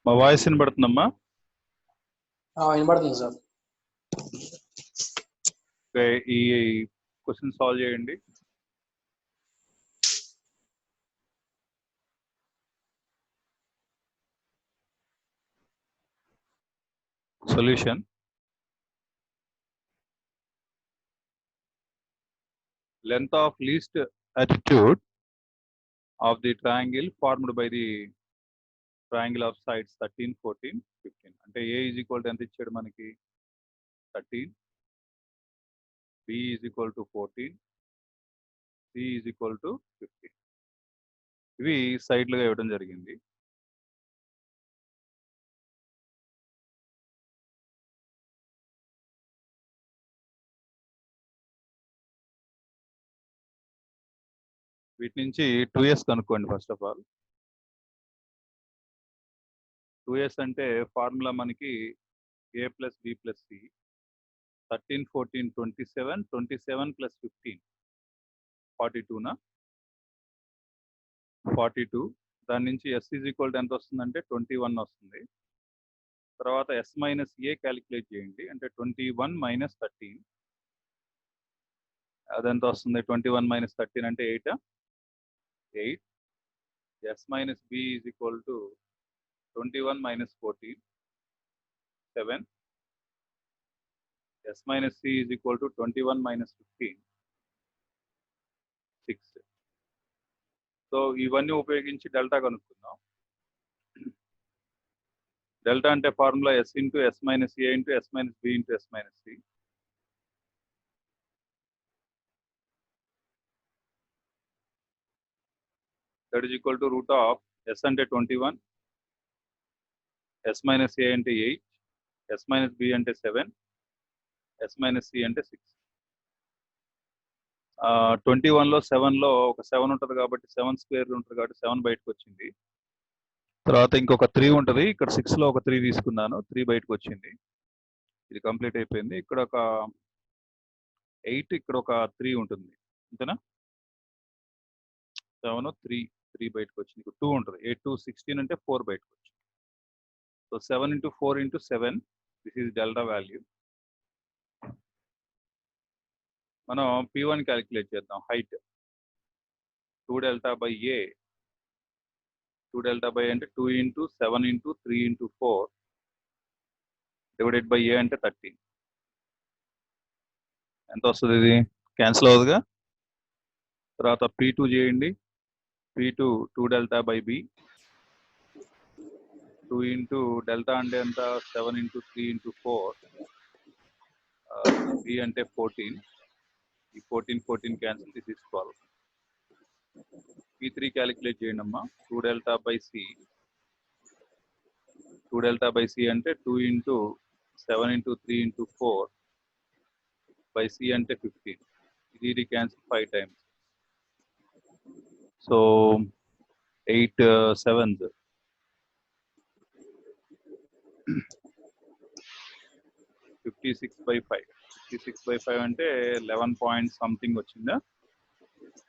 మా వాయిస్ వినబడుతుందమ్మా? వినబడుతుంది సార్. ఈ క్వశ్చన్ సాల్వ్ చేయండి. Solution: length of least attitude of the triangle formed by the triangle of sides 13, 14, 15. అంటే A is equal to ఎంత ఇచ్చాడు మనకి? 13, B is equal to 14, C is equal to 15. ఇవి సైడ్లుగా ఇవ్వడం జరిగింది. వీటి నుంచి 2s కనుక్కోండి. ఫస్ట్ ఆఫ్ ఆల్ 2s అంటే ఫార్ములా మనకి a plus b plus c, 13, 14, 27, 27 plus 15 42 నా 42. దాని నుంచి s is equal to ఎంత వస్తుందంటే 21 వస్తుంది. తర్వాత s మైనస్ a క్యాలిక్యులేట్ చేయండి. అంటే 21 మైనస్ 13 అదెంత వస్తుంది? 21 మైనస్ 13 అంటే 8. 8. s minus b is equal to 21 minus 14, 7. S minus C is equal to 21 minus 15, 6. So ఇవన్నీ ఉపయోగించి డెల్టా కనుక్కుందాం. డెల్టా అంటే formula S into S minus A into S minus B into S minus C. That is equal to root of S అంటే 21, S minus A అంటే 8, S minus B అంటే 7, S minus C అంటే 6. 21లో 7లో ఒక 7 ఉంటుంది కాబట్టి 7 square ఉంటుంది కాబట్టి 7 బయటకు వచ్చింది. తర్వాత ఇంకొక 3 ఉంటుంది. ఇక్కడ 6లో ఒక 3 తీసుకున్నాను, 3 బయటకు వచ్చింది. ఇది కంప్లీట్ అయిపోయింది. ఇక్కడ ఒక 8, ఇక్కడ ఒక 3 ఉంటుంది, అంతేనా? 7, 3 బయటకు వచ్చింది. ఇక్కడ 2 ఉంటుంది. 8, 2, 16 అంటే 4 బయటకు వచ్చింది. So 7 into 4 into 7, this is delta value. మనం P1 క్యాలిక్యులేట్ చేద్దాం. Height 2 delta by A. 2 delta by అంటే 2 into 7 into 3 into 4 divided by A అంటే 13. ఎంత వస్తుంది? ఇది క్యాన్సిల్ అవుతుందిగా. తర్వాత P2 చేయండి. P2 2 delta by B. 2 into delta అంటే ఎంత? 7 into 3 into 4. B అంటే 14. ఈ 14, 14 cancel, this is 12. P3 calculate చేయండి అమ్మా. 2 delta by C. 2 delta by C అంటే 2 into 7 into 3 into 4 by C అంటే 15. ఇది cancel 5 times. So 8 7s 56 by 5. 56 by 5 అంటే 11 పాయింట్ సంథింగ్ వచ్చిందా?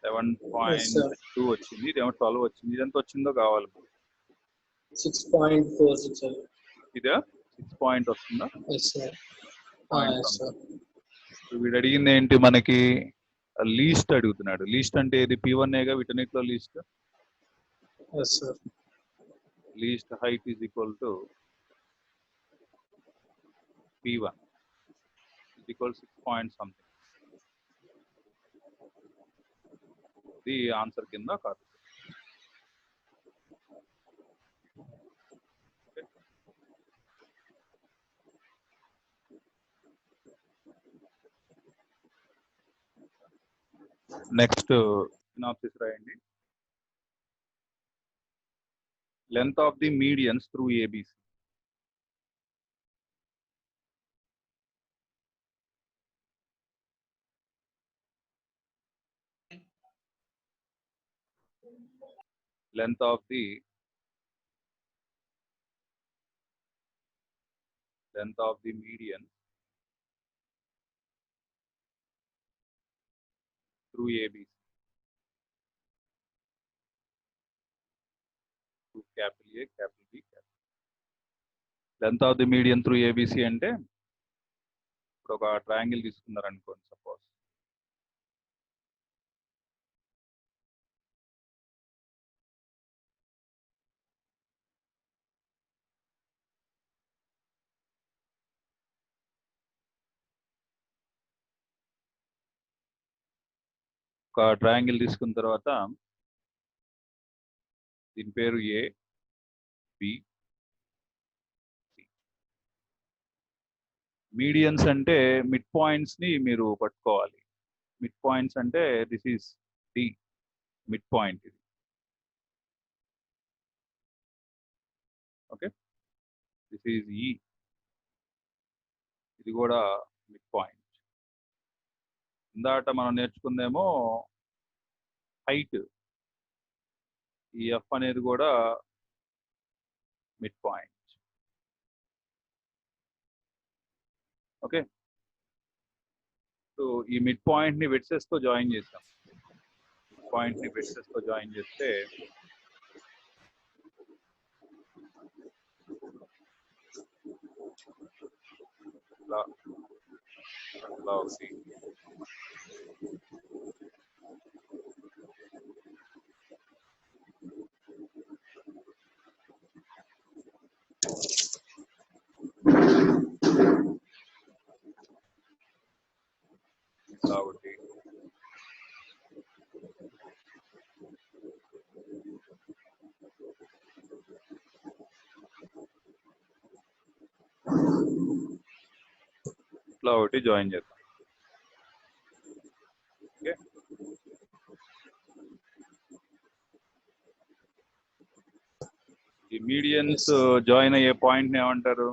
11.2 వచ్చింది. ఇదేమో 12 వచ్చింది. ఇదంతా వచ్చిందో కావాలి. 6.46. ఇదా 6 పాయింట్ వస్తుందా? వీడు అడిగింది ఏంటి మనకి? లీస్ట్ అడుగుతున్నాడు. లీస్ట్ అంటే ఏది? P1ఏగా వీటన్నిటిలో least. Least height is equal to P1 is equal 6 point something. ఇది ఆన్సర్ కింద కాదు. నెక్స్ట్ సినాప్సిస్ రాయండి. Length of the medians through A B C. Length of the median through ABC. Through capital A, capital B, capital. Length of the median through ABC అంటే ఇప్పుడు ఒక triangle తీసుకున్నారు అనుకోండి suppose. ఒక ట్రయాంగిల్ తీసుకున్న తర్వాత దీని పేరు ఏ, బి, సి. మీడియన్స్ అంటే మిడ్ పాయింట్స్ ని మీరు పట్టుకోవాలి. మిడ్ పాయింట్స్ అంటే this is D mid point ఇది. ఓకే, దిస్ ఈజ్ ఈ, ఇది కూడా మిడ్ పాయింట్. ఇందాక మనం నేర్చుకుందేమో హైట్, ఈ ఎఫ్ అనేది కూడా మిడ్ పాయింట్. ఓకే, సో ఈ మిడ్ పాయింట్ ని వెట్సెస్ తో జాయిన్ చేస్తాం. పాయింట్ ని వెట్సెస్ తో జాయిన్ చేస్తే ఇలా ఒకటి, ఒకటి, ఇట్లా ఒకటి జాయిన్ చేద్దాం. ఓకే, ఈ మీడియన్స్ జాయిన్ అయ్యే పాయింట్ ని ఏమంటారు?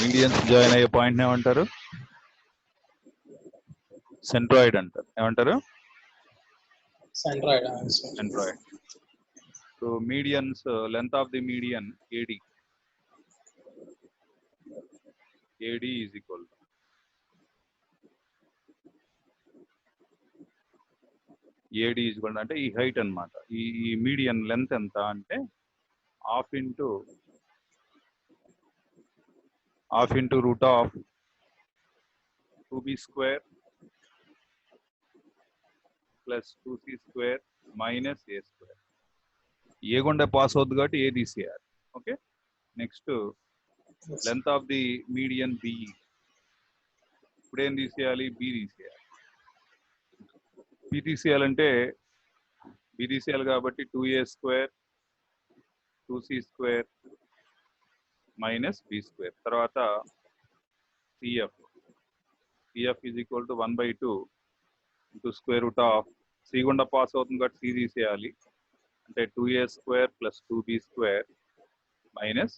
మీడియన్స్ జాయిన్ అయ్యే పాయింట్ ని ఏమంటారు? సెంట్రాయిడ్ అంటారు. ఏమంటారు? Centroid. So medians length of the median AD, AD is equal to AD is equal to అంటే ఈ హైట్ అన్నమాట. ఈ మీడియన్ లెంత్ ఎంత అంటే half into root of 2b square plus 2c square minus a square. A గుండా pass అవుతుంది కాబట్టి A తీసేయాలి. Okay, next length of the median B. ఇప్పుడు ఏం తీసేయాలి? బి తీసేయాలి. బి తీసేయాలంటే బి తీసేయాలి కాబట్టి 2a square 2c square minus b square. తర్వాత CF is equal to 1/2 into square root of C గుండా పాస్ అవుతుంది కాబట్టి సి తీసేయాలి. అంటే 2a square plus 2b square minus.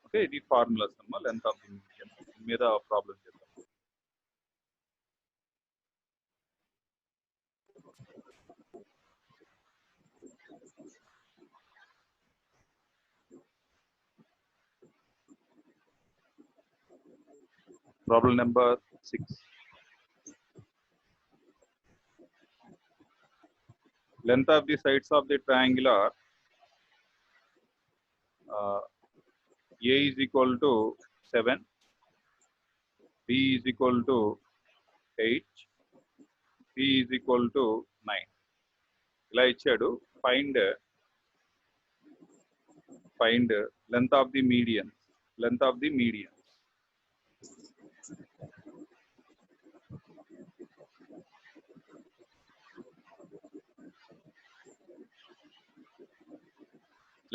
Okay, ఇది ఫార్ములాస్ అమ్మా లెంత్ ఆఫ్ ది మీడియన్ మీద ప్రాబ్లం చేద్దాం. Problem number 6. Length of the sides of the triangle are A is equal to 7, B is equal to 8, C is equal to 9. ఇలా ఇచ్చాడు. Find length of the median. Length of the median.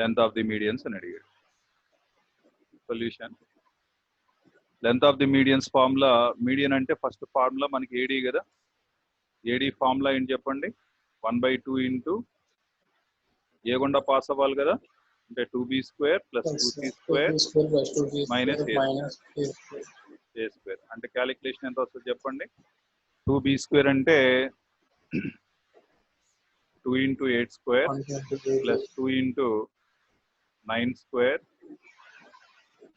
Length of the medians అని అడిగాడు. Solution. Length of the medians formula, median అంటే first formula మనకి ఏడీ కదా, ఏడీ formula ఏంటి చెప్పండి, 1/2 into ఏ గుండా పాస్ అవ్వాలి కదా, అంటే 2b² + 2c² మైనస్ ఏ స్క్వేర్. అంటే క్యాలిక్యులేషన్ ఎంత వస్తుంది చెప్పండి, 2b² అంటే 2 × 8² + 2 × 9²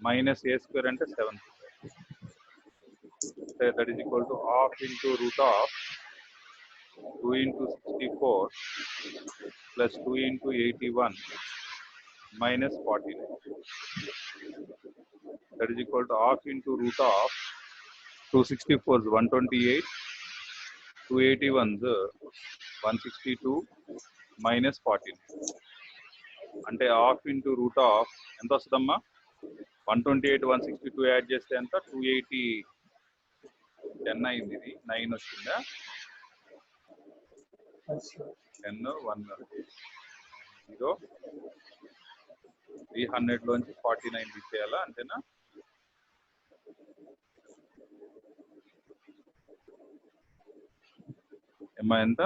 మైనస్ a² అంటే 7². That is equal to half into root of 2 into 64 plus 2 into 81 minus 49. That is equal to half into root of 264 is 128, 281 is 162 minus 49. అంటే half into root of ఎంత వస్తుందమ్మా, 128 162 add చేస్తే ఎంత, 280 10 అయింది, ఇది 9 వచ్చిందా, 10 1 0 300 లోంచి 49 తీసేయాలా, అంతేనా. ఏమ్మా ఎంత,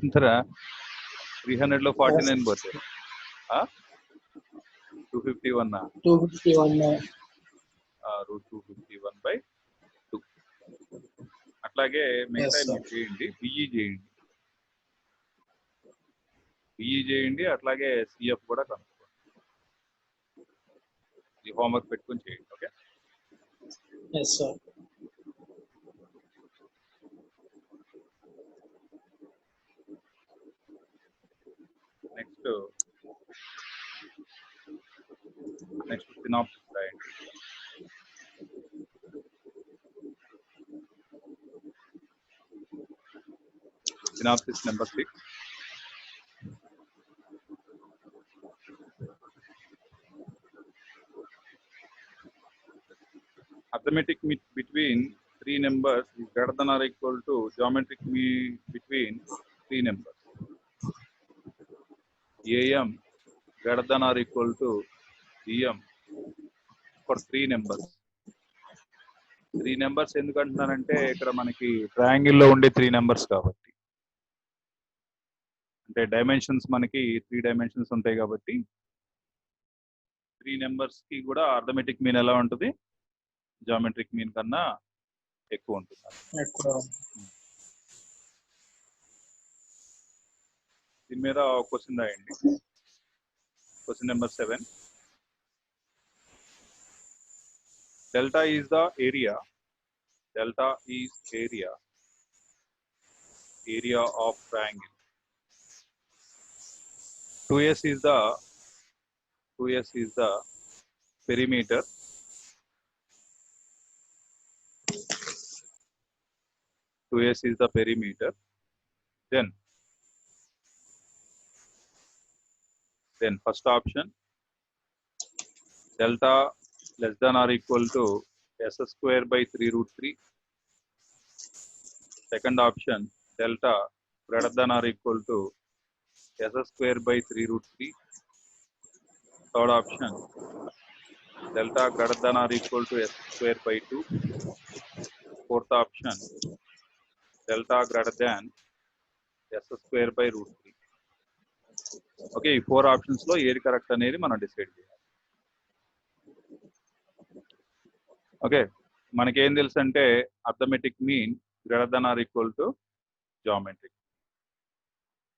ఎంతరా, 300 లో 49 పోతే 251 రూట్ 251/2. అట్లాగే మిగతా మీరు చేయండి, బిఈ చేయండి, బిఈ చేయండి, అట్లాగే సిఎఫ్ కూడా కనుక్కోండి, ఈ హోంవర్క్ పెట్టుకొని చేయండి. ఓకే. నెక్స్ట్ సినాప్సిస్ రాయండి. Synopsis number 6. Arithmetic mean between three numbers is greater than or equal to geometric mean between three numbers. AM greater than or equal to BM for three numbers. Three numbers ఎందుకు అంటున్నానంటే ఇక్కడ మనకి triangle లో ఉండే three numbers కాబట్టి, అంటే dimensions మనకి 3 dimensions ఉంటాయి కాబట్టి త్రీ నెంబర్స్ కి కూడా అర్థమెటిక్ మీన్ ఎలా ఉంటుంది, జామెట్రిక్ మీన్ కన్నా ఎక్కువ ఉంటుంది. దీని మీద క్వశ్చన్ రాయండి. Question number 7. Delta is the area. Delta is area of triangle. 2s is the perimeter. 2s is the perimeter. Then first option, delta less than or equal to s²/3√3. Second option, delta greater than or equal to s²/3√3. Third option, delta greater than or equal to s²/2. Fourth option, delta greater than s²/√3. Okay, ఈ 4 options లో ఏది correct అనేది మనం decide చేయాలి. Okay, మనకేం తెలుసు అంటే arithmetic mean greater than or equal to geometric.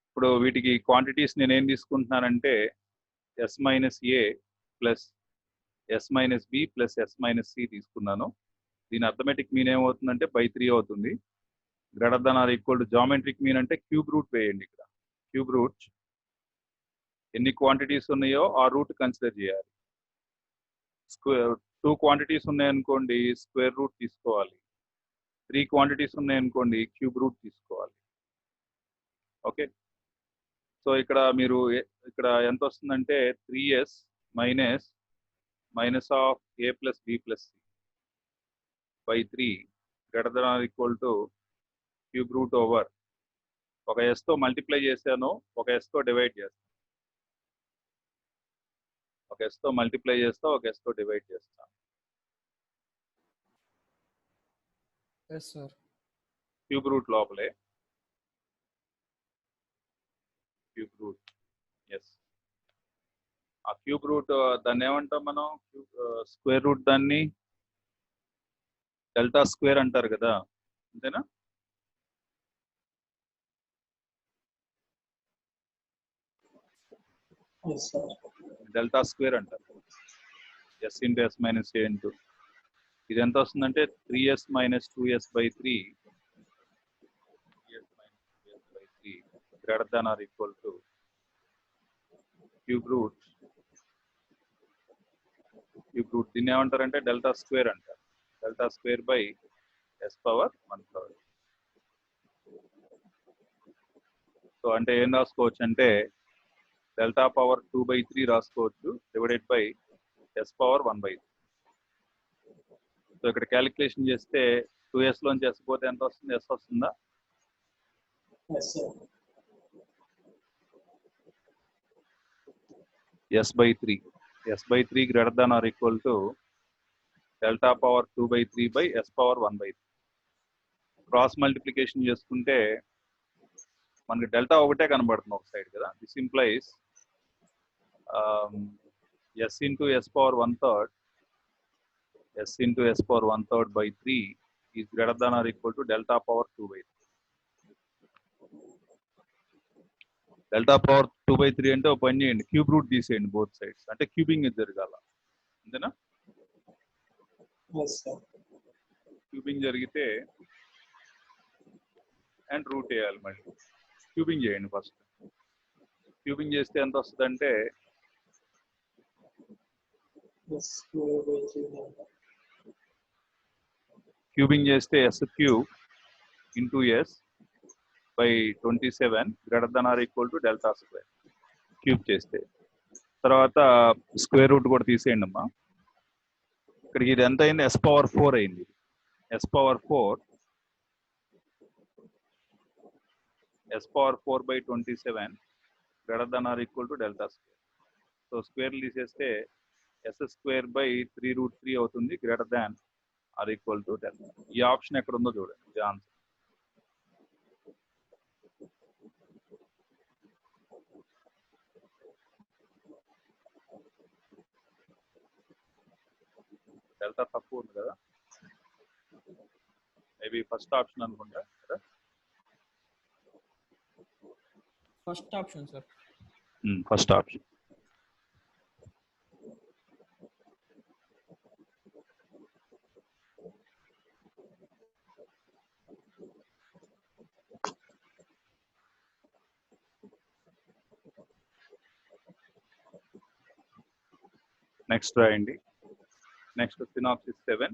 ఇప్పుడు వీటికి క్వాంటిటీస్ నేనేం తీసుకుంటున్నానంటే s-a plus s-b plus s-c తీసుకున్నాను. దీని అర్థమెటిక్ మీన్ ఏమవుతుందంటే /3 అవుతుంది. Greater than or equal to geometric mean అంటే క్యూబ్ రూట్ వేయండి. ఇక్కడ క్యూబ్ రూట్ ఎన్ని క్వాంటిటీస్ ఉన్నాయో ఆ రూట్ కన్సిడర్ చేయాలి. 2 క్వాంటిటీస్ ఉన్నాయనుకోండి స్క్వేర్ రూట్ తీసుకోవాలి. 3 క్వాంటిటీస్ ఉన్నాయనుకోండి క్యూబ్ రూట్ తీసుకోవాలి. ఓకే, సో ఇక్కడ మీరు ఇక్కడ ఎంత వస్తుందంటే 3s minus of a plus b plus c /3 greater than or equal to cube root over ఒక s తో మల్టిప్లై చేశాను, ఒక s తో డివైడ్ చేస్తాను. ఒక s తో మల్టిప్లై చేస్తా, ఒక s తో డివైడ్ చేస్తా. Yes sir. క్యూబ్ రూట్ లోపలే క్యూబ్ రూట్. ఎస్, ఆ క్యూబ్ రూట్ దాన్ని ఏమంటాం మనం? స్క్వేర్ రూట్ దాన్ని డెల్టా స్క్వేర్ అంటారు కదా, అంతేనా? డెల్టా స్క్వేర్ అంటారు. S into S minus A into ఇది ఎంత వస్తుందంటే 3s మైనస్ 2s by 3 greater than or equal to cube root. దీన్ని ఏమంటారంటే డెల్టా స్క్వేర్ అంటారు. Delta square by S power 1/3. So అంటే ఏం రాసుకోవచ్చు అంటే డెల్టా పవర్ 2/3 రాసుకోవచ్చు divided by S power 1/3. So ఇక్కడ క్యాలిక్యులేషన్ చేస్తే 2s లోంచి ఎస్ పోతే ఎంత వస్తుంది? ఎస్ వస్తుందా? s/3 greater than or equal to delta power 2/3 by S power 1/3. Cross multiplication చేసుకుంటే మనకి డెల్టా ఒకటే కనబడుతుంది ఒక సైడ్ కదా. This implies s into S power 1/3 s into s power 1/3 by 3 is greater than or equal to delta power 2/3. Delta power 2/3 అంటే ఒక పని చేయండి, క్యూబ్ రూట్ తీసేయండి బోత్ సైడ్స్, అంటే క్యూబింగ్ జరగాల, అంతేనా? క్యూబింగ్ జరిగితే అండ్ రూట్ వేయాలి, మళ్ళీ క్యూబింగ్ చేయండి ఫస్ట్. క్యూబింగ్ చేస్తే ఎంత వస్తుంది అంటే క్యూబింగ్ చేస్తే s cube into s by 27 greater than or equal to delta square. Cube చేస్తే తర్వాత స్క్వేర్ రూట్ కూడా తీసేయండి అమ్మా. ఇక్కడికి ఇది ఎంత అయింది? s పవర్ 4 అయింది. s power 4 by 27 greater than or equal to delta square. So square తీసేస్తే s స్క్వేర్ బై 3√3 అవుతుంది, greater than or equal to delta. ఈ ఆప్షన్ ఎక్కడ ఉందో చూడండి, ఇది ఆన్సర్. డెల్టా తక్కువ ఉంది కదా, మేబీ ఫస్ట్ ఆప్షన్ అనుకుంటా కదా. First option sir. First option. Next రాయండి. Next synopsis 7.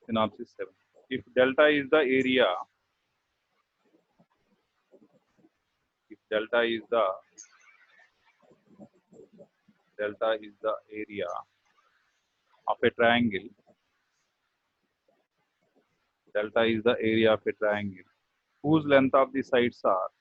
Synopsis 7. If delta is the area, area of a triangle, delta is the area of a triangle whose length of the sides are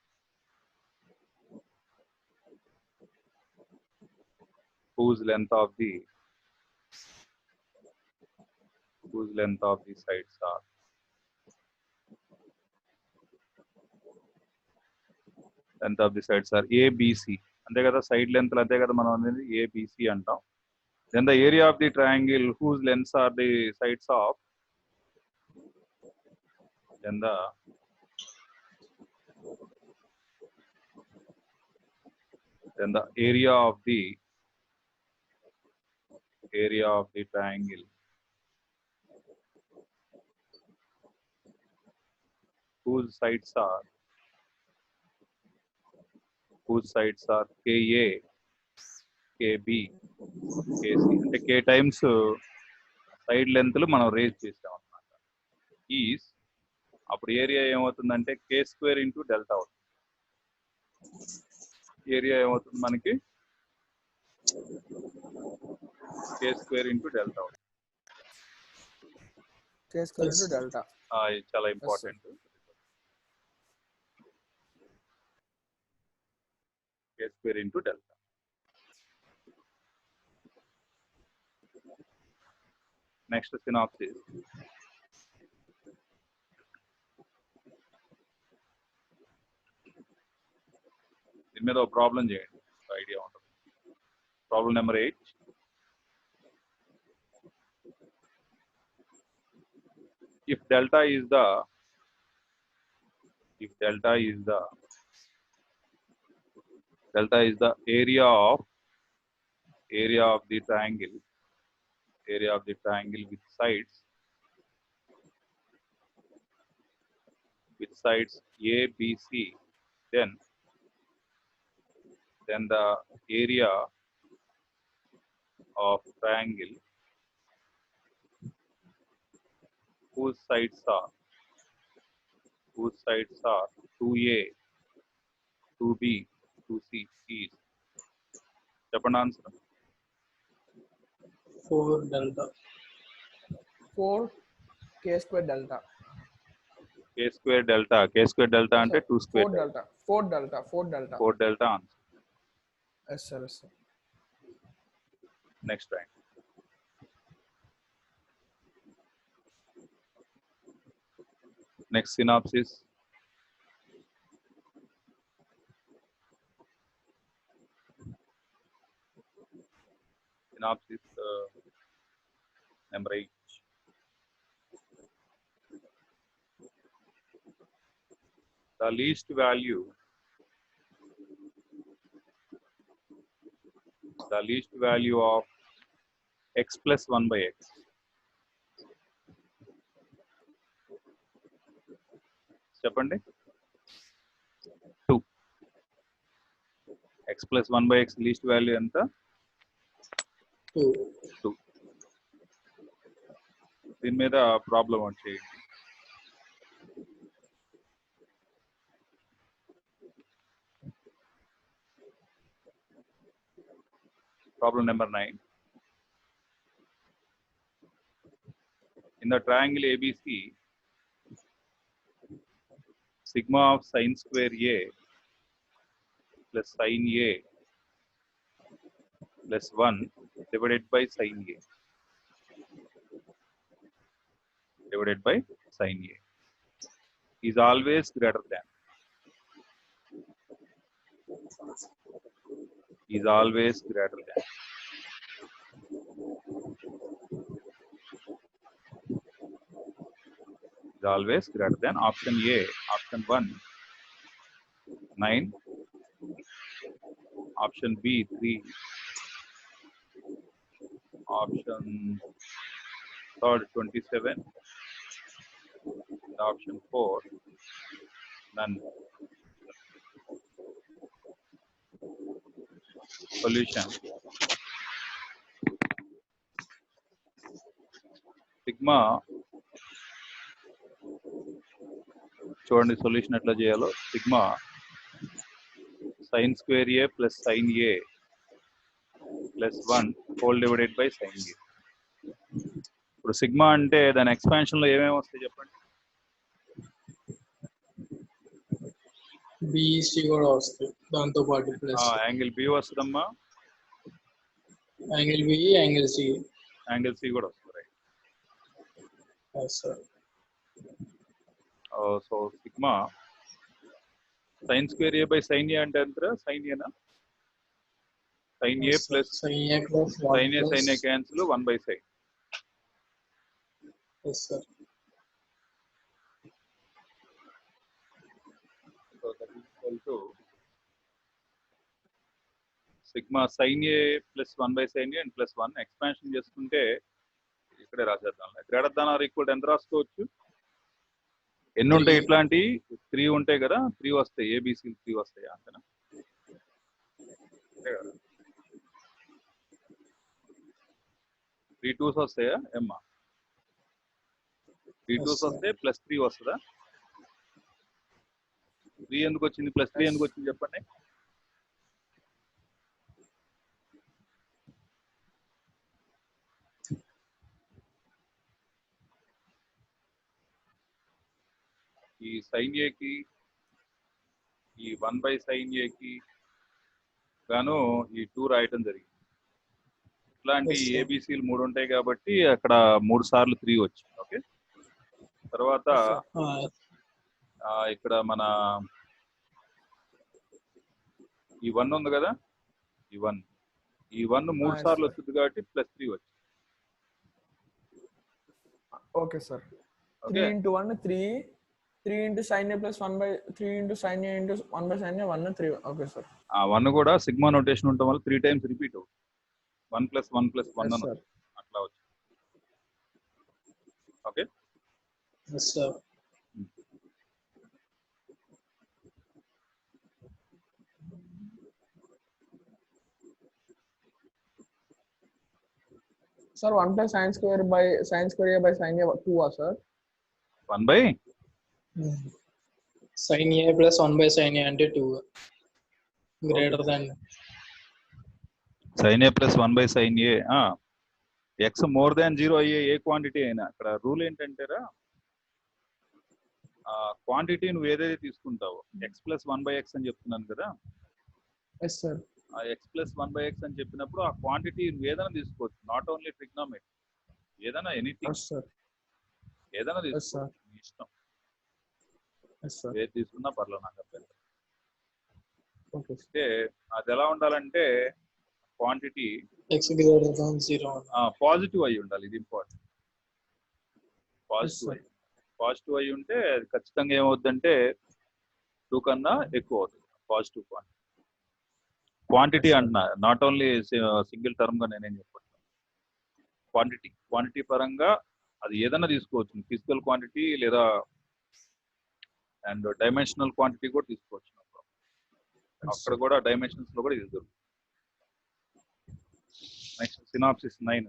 ABC. అంతే కదా, side length అంతే కదా, మనం అనేది ABC అంటాం. Then the area of the triangle whose lengths are the sides of, then the area of the triangle whose sides are KA, KB, KC. అంటే K times side లెంత్లు మనం raise చేసాం అన్నమాట. Is అప్పుడు ఏరియా ఏమవుతుందంటే K² into delta అవుతుంది. Area ఏమవుతుంది మనకి? K² into delta అవుతుంది. K square Yes. into delta. ఇది చాలా sir. Important. K square into delta. Next synopsis. దీని మీద ఒక ప్రాబ్లం చేయండి, ఐడియా ఉంటుంది. Problem number 8. If delta is the area of the triangle with sides A, B, C, then the area of triangle whose sides are 2A, 2B, 2C is. చెప్పండి answer. 4 delta. 4 K square delta. K square delta అంటే 2 square 4 delta. 4 delta. 4 delta. 4 delta answer. Yes, sir. Yes, sir. Next time. Next synopsis. Number 8. The least value of x plus 1 by x. చెప్పండి. 2. x plus 1 by x least value ఎంత? 2. దీని మీద problem వచ్చేయండి. Problem number 9. In the triangle ABC, sigma of sine square A plus sin A plus 1 divided by sin A is always greater than. Is always greater than. Is always greater than. Option A, option 1, 9. Option B, 3. Option third, 27. Option 4, none. Solution. Sigma, చూడండి solution ఎట్లా చేయాలో. Sigma sin square A plus sin A plus 1 whole divided by sin A. ఇప్పుడు sigma అంటే దాని expansion లో ఏమేమి వస్తాయి చెప్పండి. BC కూడా వస్తాయి దాంతో పాటు ప్లస్ యాంగిల్ బి వస్తుందమ్మా, angle B, angle C. Angle C కూడా వస్తుంది. Yes, sir. So sigma sin square A by sin A అంటే ఎంత? sin A నా? sin A Yes, sir. plus sin A plus 1 sin A plus. sin A cancel 1 by sin. Yes, sir. So that is equal to sigma sin A plus 1 by sin A and plus 1 expansion చేసుకుంటే ఇక్కడే రాసేద్దాం. Greater than or equal ఎంత రాసుకోవచ్చు? ఎన్ని ఉంటాయి ఇట్లాంటి? 3 ఉంటాయి కదా, 3 వస్తాయి. ఏబిసి 3 వస్తాయి అంతేనా? 3 2s వస్తాయా ఏమ్మా? 3 2s వస్తే ప్లస్ 3 వస్తుందా? 3 ఎందుకు వచ్చింది? ప్లస్ 3 ఎందుకు వచ్చింది చెప్పండి. ఈ sin A కి ఈ 1/sin A కి గాను ఈ 2 రాయటం జరిగింది. ఇట్లాంటి Yes, sir. ఏబిసిలు 3 ఉంటాయి కాబట్టి అక్కడ 3 సార్లు 3 వచ్చింది. ఓకే, తర్వాత ఇక్కడ మన ఈ 1 ఉంది కదా, ఈ 1 3 Yes, సార్లు sir. వచ్చింది కాబట్టి +3 వచ్చింది. Okay sir. Okay, 3 into 1 3 into sin A plus 3 into sin A into 1/sin A 1 3. Okay sir. ఆ 1 కూడా సిగ్మా నోటేషన్ ఉండటం వల్ల 3 times రిపీట్ అవుతుంది. 1 + 1 + 1 Yes, sir. అట్లా వచ్చింది. Okay, Yes, sir. Sir, 1 plus sin square A by sin A 2 sir. 1 by Sin A plus 1/sin A అంటే 2 greater than sin A plus 1/sin A. x more than 0 అయ్యే ఏ quantity అయినా అక్కడ rule ఏంటంటేరా, quantity నువ్వు ఏదైతే తీసుకుంటావో x plus 1/x అని చెప్తున్నాను కదా, Yes, sir. ఆ x plus 1/x అని చెప్పినప్పుడు ఆ క్వాంటిటీ నువ్వు ఏదైనా తీసుకోవచ్చు, నాట్ ఓన్లీ ట్రిగ్నోమెట్రీ, ఏదైనా ఎనీథింగ్, Yes, sir. ఏదైనా Yes, sir. తీసుకోవచ్చు, నీ ఇష్టం, Yes, sir. ఏది తీసుకున్నా పర్లేదు, నాకు అభ్యంతరం. Okay, sir. అంటే అది ఎలా ఉండాలంటే quantity x greater than 0. Positive అయి ఉండాలి, ఇది ఇంపార్టెంట్. sir. పాజిటివ్ అయి ఉంటే అది ఖచ్చితంగా ఏమవుతుందంటే 2 కన్నా ఎక్కువ అవుతుంది పాజిటివ్ క్వాంటిటీ Yes, sir. అంటున్నా, నాట్ ఓన్లీ సింగిల్ టర్మ్ గా నేనేం చెప్పట్లేదు. క్వాంటిటీ పరంగా అది ఏదైనా తీసుకోవచ్చు, ఫిజికల్ క్వాంటిటీ లేదా అండ్ డైమెన్షనల్ క్వాంటిటీ కూడా తీసుకోవచ్చు. అక్కడ కూడా డైమెన్షన్స్ లో కూడా ఇది దొరుకుతుంది. Next synopsis 9.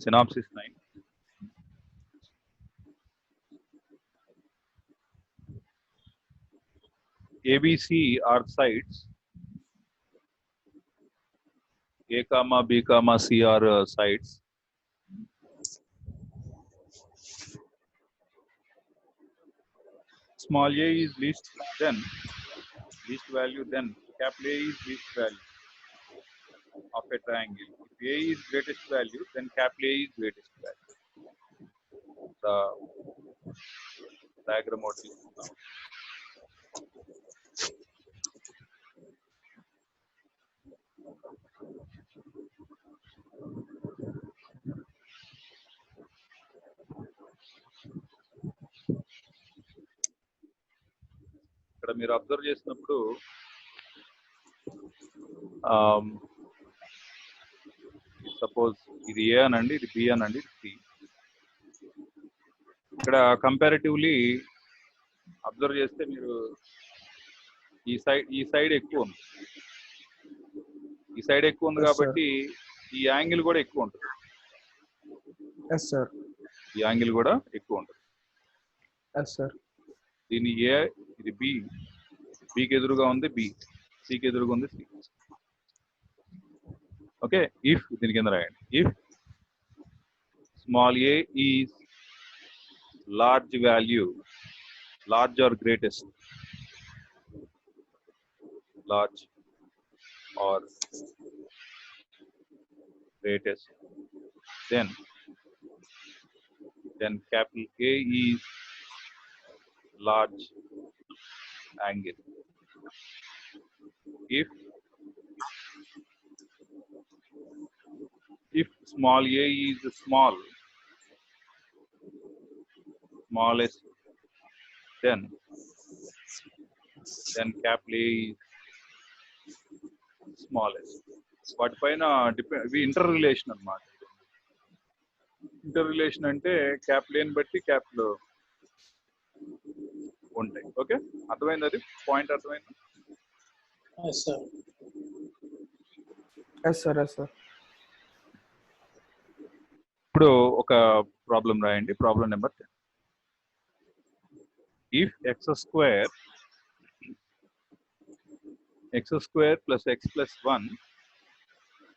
Synopsis 9. ABC are sites. A comma B comma C are sites. Small a is least value, then capital A is least value of a triangle. If A is greatest value, then capital A is greatest value. The diagram what is now. ఇక్కడ మీరు observe చేసినప్పుడు suppose ఇది ఏ అనండి, ఇది B అనండి, ఇది C. ఇక్కడ comparatively observe చేస్తే మీరు ఈ సైడ్ ఎక్కువ ఉంది, ఈ సైడ్ ఎక్కువ ఉంది కాబట్టి ఈ యాంగిల్ కూడా ఎక్కువ ఉంటుంది. Yes, sir. ఈ యాంగిల్ కూడా ఎక్కువ ఉంటుంది. Yes, sir. దీని ఏ, ఇది బి, బికి ఎదురుగా ఉంది బి, సికి ఎదురుగా ఉంది సి. ఓకే, ఇఫ్ దీని కింద రాయండి, if small A is large value, large or greatest, large or greatest, then capital A is large angle. If small a is smallest, then capital A is smallest. వాటి పైన ఇవి inter relation అన్నమాట. Inter relation అంటే capital ఏని బట్టి capital ఉంటాయి. Okay, అర్థమైంది, అది పాయింట్ అర్థమైంది. Yes, sir. Yes, sir. Yes, sir. ఇప్పుడు ఒక ప్రాబ్లం రాయండి, problem number 10. If x² x square plus x plus 1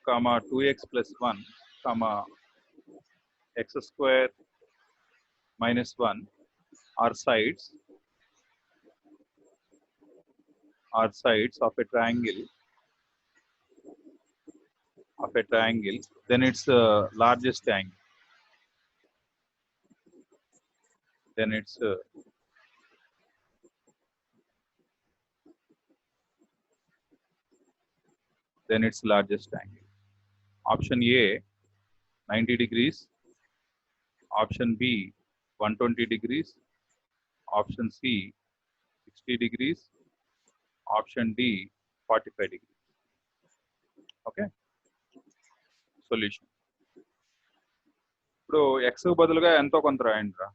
comma 2x plus 1 comma x square minus 1 are sides of a triangle then it's largest angle, then it's largest angle. Option A 90 degrees, option B 120 degrees, option C 60 degrees, option D 45 degrees. Okay, solution. ఇప్పుడు x బదులుగా ఎంతో కొంత రాయండి రా,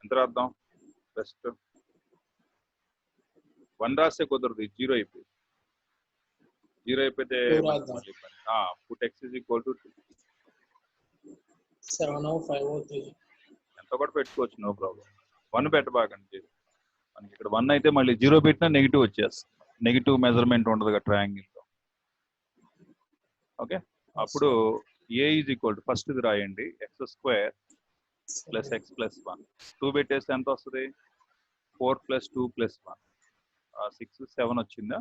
ఎంత రాద్దాం? Best 1 రాస్తే కుదరదు, 0 అయిపోయింది. 0 అయిపోతే put x is equal to 2. 70503 ఎంత కూడా పెట్టుకోవచ్చు, నో ప్రాబ్లం. 1 పెట్టబాకండి, మనకి ఇక్కడ 1 అయితే మళ్ళీ 0 పెట్టినా నెగిటివ్ వచ్చేస్తుంది, నెగిటివ్ మెజర్మెంట్ ఉండదు కదా ట్రయాంగిల్ లో. ఓకే, అప్పుడు a is equal to first ఇది రాయండి, x square plus x plus 1. 2 పెట్టేస్తే ఎంత వస్తుంది? 4 ప్లస్ 2 ప్లస్ 1 6 7 వచ్చిందా?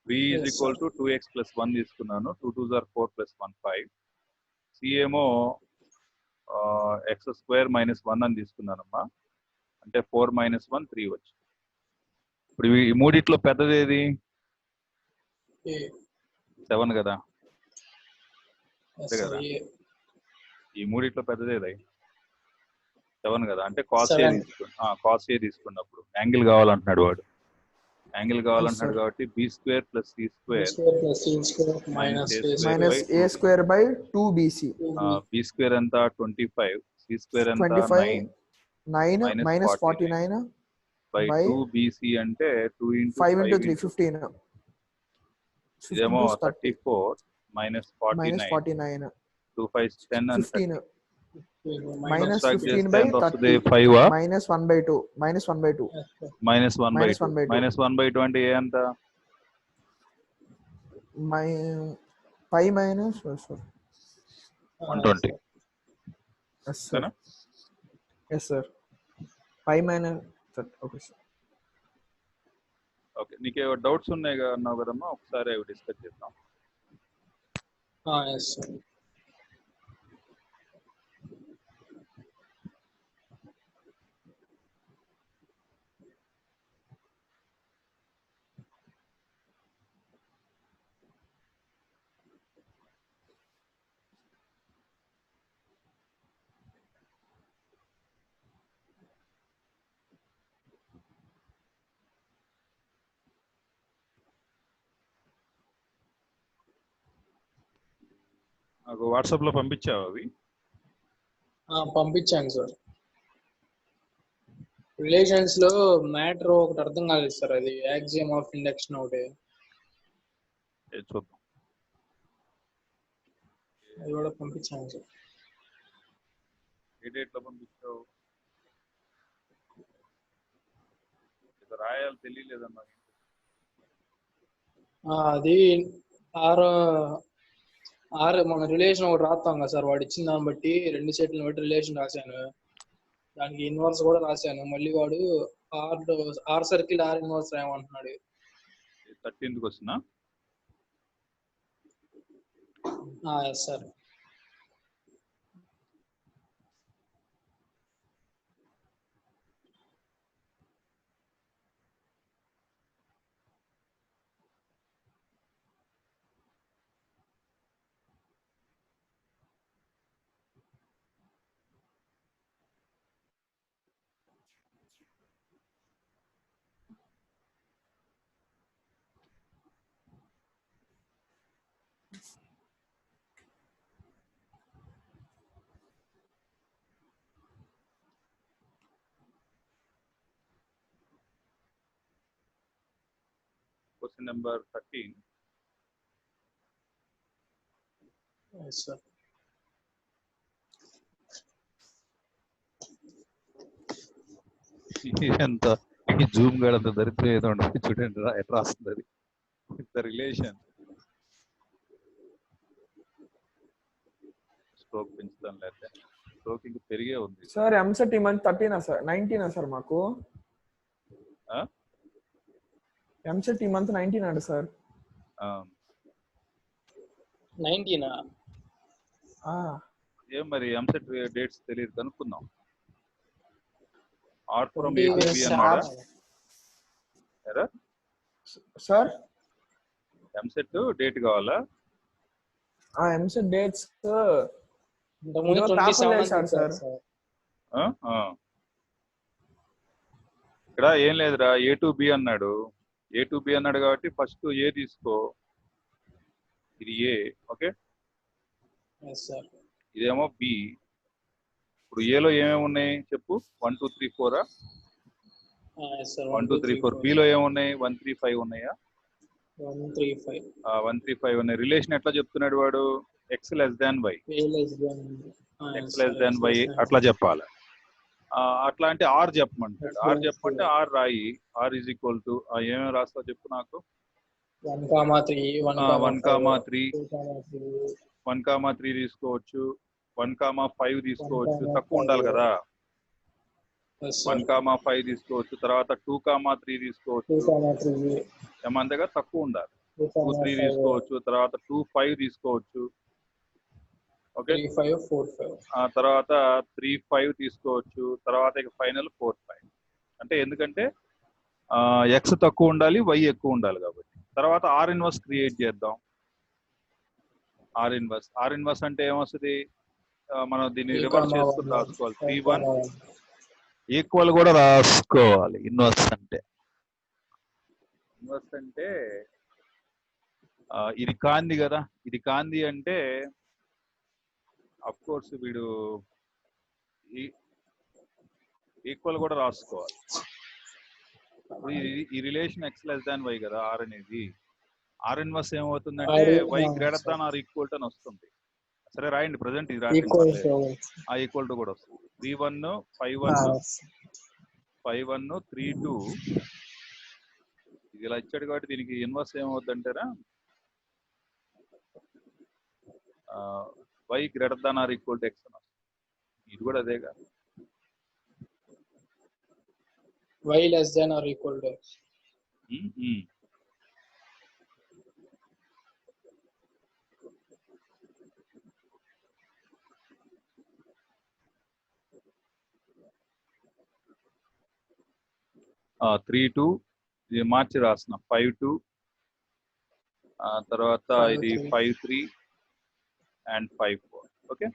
b is equal to 2x plus 1 తీసుకున్నాను, 2 2s are 4 ప్లస్ 1 5. c ఏమో x స్క్వేర్ మైనస్ 1 అని తీసుకున్నానమ్మా, అంటే 4 మైనస్ 1 3 వచ్చింది. ఇప్పుడు ఈ మూడిట్లో పెద్దది ఏది? 7 కదా, అంతే కదా. ఈ మూడిట్లో పెద్దది ఏది? 7 కదా, అంటే కాస్ ఏ తీసుకున్నప్పుడు యాంగిల్ కావాలంటున్నాడు వాడు, యాంగిల్ కావాలంటున్నాడు కాబట్టి b square plus c square minus minus a square by 2bc. b square ఎంత? 25, c స్క్వేర్ ఎంత? 25 9 మైనస్ 49 బై 2bc అంటే 2 into 5 into 3 15. ఇదేమో 34 minus 49 2 5 10 and 15 minus minus 15 by 30 5 minus 1 by 2 minus 1 by 2 minus 1 by minus 2 1 by 2 minus 1 by 2 అంటే ఏ ఎంత? my pi minus 120. yes sir, yes sir, pi minus 30. okay sir. Okay, నీకు ఏవో doubts ఉన్నాయి అన్నావు కదమ్మా, ఒకసారి అవి డిస్కస్ చేద్దాం. Yes sir. నాకు వాట్సాప్ లో పంపించావు అవి? పంపించాను సార్. రిలేషన్స్ లో మ్యాటర్ ఒకటి అర్థం కాలేదు సార్, అది యాక్సియం ఆఫ్ ఇండక్షన్ ఒకటి, చూద్దాం. అది కూడా పంపించాను సార్. ఏ డేట్ లో పంపించావు? రాయాలి తెలియలేదమ్మా. అది ఆరు మన రిలేషన్ ఒకటి రాస్తాం కదా సార్, వాడు ఇచ్చిన దాన్ని బట్టి 2 సెట్లను బట్టి రిలేషన్ రాశాను, దానికి ఇన్వర్స్ కూడా రాశాను. మళ్ళీ వాడు ఆర్ సర్కిల్ ఆర్ ఇన్వర్స్ రాయమంటున్నాడు. 13th question. Yes sir. Question number 13. Yes, sir. ఎంత ఈ జూమ్ గడంత దరిద్రం ఏదో ఉండదు చూడండి ఎట్లా వస్తుంది అది ద రిలేషన్ స్ట్రోక్ పెంచుతాం లేకపోతే స్ట్రోక్ ఇంక పెరిగే ఉంది సార్ ఎంసెట్ ఈ మంత్ 13 సార్ 19 సార్ మాకు ఎంసెట్ ఈ మంత్ 19 అండి సార్ 19 ఏం మరి ఎంసెట్ డేట్స్ తెలియదు కనుక్కుందాం ఆర్ ఫ్రమ్ ఏబిబి అన్నారా సార్ ఎంసెట్ డేట్ కావాలా ఎంసెట్ డేట్స్ ఇంతకుముందు 27 సార్ ఇక్కడ ఏం లేదురా ఏ టు బి అన్నాడు కాబట్టి ఫస్ట్ ఏ తీసుకో ఇది ఏ ఓకే ఇదేమో బి ఇప్పుడు ఏలో ఏమేమి ఉన్నాయి చెప్పు 1 2 3 4 1 2 3 4 బిలో ఏమున్నాయి 1 3 5 ఉన్నాయా 135 ఉన్నాయి రిలేషన్ ఎట్లా చెప్తున్నాడు వాడు ఎక్స్ లెస్ దాన్ వై అట్లా చెప్పాలి అట్లా అంటే ఆర్ చెప్పమంటాడు చెప్పమంటే ఆర్ రాయి ఆర్ ఈజ్ ఈక్వల్ టు ఏమేమి రాస్తావు చెప్పు నాకు 1,3 తీసుకోవచ్చు 1,5 తీసుకోవచ్చు తక్కువ ఉండాలి కదా 1,5 తీసుకోవచ్చు తర్వాత 2,3 తీసుకోవచ్చు ఏమంతగా తక్కువ ఉండాలి 2,3 తీసుకోవచ్చు తర్వాత 2,5 తీసుకోవచ్చు ఓకే తర్వాత 3,5 తీసుకోవచ్చు తర్వాత ఇక ఫైనల్ 4,5 అంటే ఎందుకంటే ఎక్స్ తక్కువ ఉండాలి వై ఎక్కువ ఉండాలి కాబట్టి తర్వాత ఆర్ ఇన్వర్స్ క్రియేట్ చేద్దాం ఆర్ ఇన్వర్స్ అంటే ఏమొస్తుంది మనం దీన్ని రివర్స్ చేసుకుని రాసుకోవాలి 3,1 ఈక్వల్ కూడా రాసుకోవాలి ఇన్వర్స్ అంటే ఇది కాంది కదా ఇది కాంది అంటే అఫ్ కోర్స్ వీడు ఈక్వల్ కూడా రాసుకోవాలి ఇప్పుడు ఈ relation X less than Y కదా ఆర్ అనేది ఆర్ ఇన్వర్స్ ఏమవుతుందంటే Y greater than or equal to అని వస్తుంది సరే రాయండి ప్రజెంట్ ఇది రాయండి ఈక్వల్ టు కూడా వస్తుంది 3,1 5,1 3,2 ఇది ఇలా ఇచ్చాడు కాబట్టి దీనికి ఇన్వర్స్ ఏమవుద్ది అంటారా Y greater than or equal to X అని వస్తుంది ఇది కూడా అదేగా y less than or equal to x 3,2 ఇది మార్చి రాసిన 5,2 తర్వాత ఇది 5,3 అండ్ 5,4 ఓకే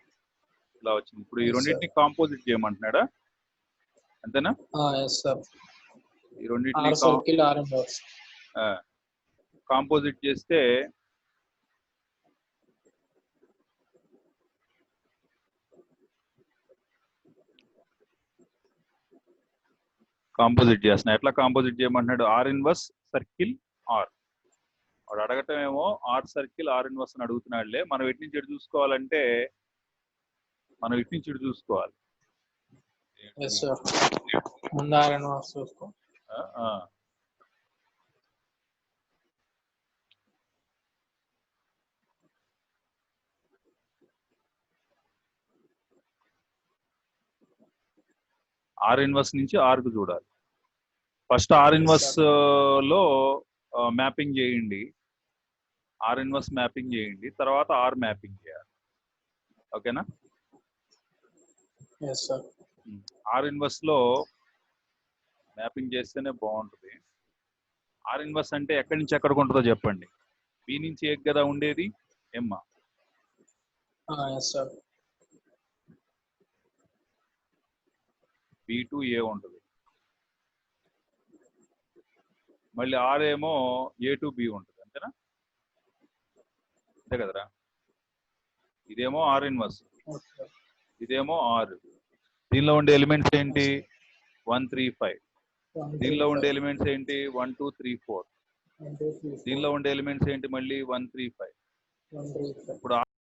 ఇలా వచ్చింది ఇప్పుడు ఈ రెండింటిని కాంపోజిట్ చేయమంటున్నాడా అంతేనా ఈ రెండింటిని కాంపోజిట్ చేస్తే ఎట్లా కాంపోజిట్ చేయమంటున్నాడు ఆర్ ఇన్వర్స్ సర్కిల్ ఆర్ వాడు అడగటం ఏమో ఆర్ సర్కిల్ ఆర్ ఇన్వర్స్ అని అడుగుతున్నాడులే మనం ఎటు నుంచి ఇటు చూసుకోవాలంటే మనం ఇటు నుంచి ఇటు చూసుకోవాలి ఆర్ ఇన్వర్స్ నుంచి ఆర్ కు చూడాలి ఫస్ట్ ఆర్ ఇన్వర్స్ లో మ్యాపింగ్ చేయండి ఆర్ ఇన్వర్స్ మ్యాపింగ్ చేయండి తర్వాత ఆర్ మ్యాపింగ్ చేయాలి ఓకేనా ఆర్ ఇన్వర్స్ లో మ్యాపింగ్ చేస్తేనే బాగుంటుంది ఆర్ ఇన్వర్స్ అంటే ఎక్కడి నుంచి ఎక్కడికి ఉంటుందో చెప్పండి బి నుంచి ఏ కదా ఉండేది ఎమ్మా బి టు ఏ ఉంటుంది మళ్ళీ ఆర్ ఏమో ఏ టు బి ఉంటుంది అంతేనా అంతే కదరా ఇదేమో ఆర్ ఇన్వర్స్ ఇదేమో ఆర్ దీనిలో ఉండే ఎలిమెంట్స్ ఏంటి 135 దీనిలో ఉండే ఎలిమెంట్స్ ఏంటి 1 2 3 4 దీనిలో ఉండే ఎలిమెంట్స్ ఏంటి మళ్ళీ 135 ఇప్పుడు